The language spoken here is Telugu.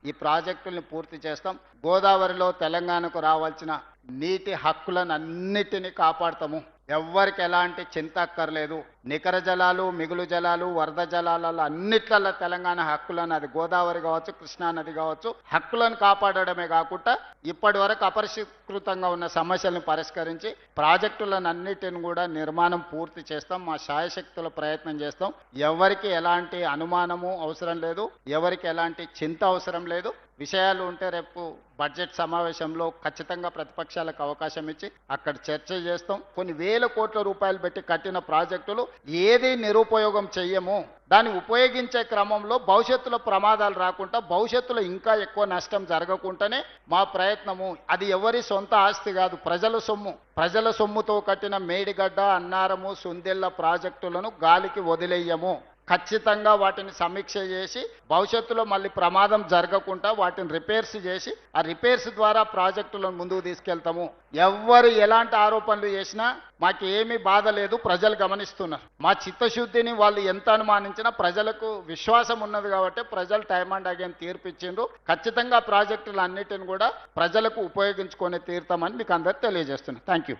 ఈ ప్రాజెక్టుల్ని పూర్తి చేస్తాం. గోదావరిలో తెలంగాణకు రావాల్సిన నీటి హక్కులను అన్నిటినీ కాపాడతాము. ఎవ్వరికి ఎలాంటి చింత అక్కర్లేదు. నికర జలాలు, మిగులు జలాలు, వరద జలాలలో అన్నిట్లలో తెలంగాణ హక్కులను, అది గోదావరి కావచ్చు, కృష్ణా నది కావచ్చు, హక్కులను కాపాడడమే కాకుండా ఇప్పటి వరకు అపరిష్కృతంగా ఉన్న సమస్యలను పరిష్కరించి ప్రాజెక్టులను అన్నిటిని కూడా నిర్మాణం పూర్తి చేస్తాం. మా శాయశక్తుల ప్రయత్నం చేస్తాం. ఎవరికి ఎలాంటి అనుమానము అవసరం లేదు, ఎవరికి ఎలాంటి చింత అవసరం లేదు. విషయాలు ఉంటే రేపు బడ్జెట్ సమావేశంలో ఖచ్చితంగా ప్రతిపక్షాలకు అవకాశం ఇచ్చి అక్కడ చర్చ చేస్తాం. కొన్ని వేల కోట్ల రూపాయలు పెట్టి కట్టిన ప్రాజెక్టులు ఏది నిరుపయోగం చెయ్యము. దాన్ని ఉపయోగించే క్రమంలో భవిష్యత్తులో ప్రమాదాలు రాకుండా, భవిష్యత్తులో ఇంకా ఎక్కువ నష్టం జరగకుండానే మా ప్రయత్నము. అది ఎవరి సొంత ఆస్తి కాదు, ప్రజల సొమ్ము. ప్రజల సొమ్ముతో కట్టిన మేడిగడ్డ, అన్నారము, సుందెల్ల ప్రాజెక్టులను గాలికి వదిలేయము. ఖచ్చితంగా వాటిని సమీక్ష చేసి భవిష్యత్తులో మళ్ళీ ప్రమాదం జరగకుండా వాటిని రిపేర్స్ చేసి ఆ రిపేర్స్ ద్వారా ప్రాజెక్టులను ముందుకు తీసుకెళ్తాము. ఎవ్వరు ఎలాంటి ఆరోపణలు చేసినా మాకు ఏమీ బాధ లేదు. ప్రజలు గమనిస్తున్నారు మా చిత్తశుద్ధిని. వాళ్ళు ఎంత అనుమానించినా ప్రజలకు విశ్వాసం ఉన్నది కాబట్టి ప్రజలు టైం అండ్ అగైన్ తీర్పు ఇచ్చిండ్రు. ఖచ్చితంగా ప్రాజెక్టులు అన్నిటిని కూడా ప్రజలకు ఉపయోగించుకొని తీరుతామని మీకు అందరికి తెలియజేస్తున్నాను. Thank you.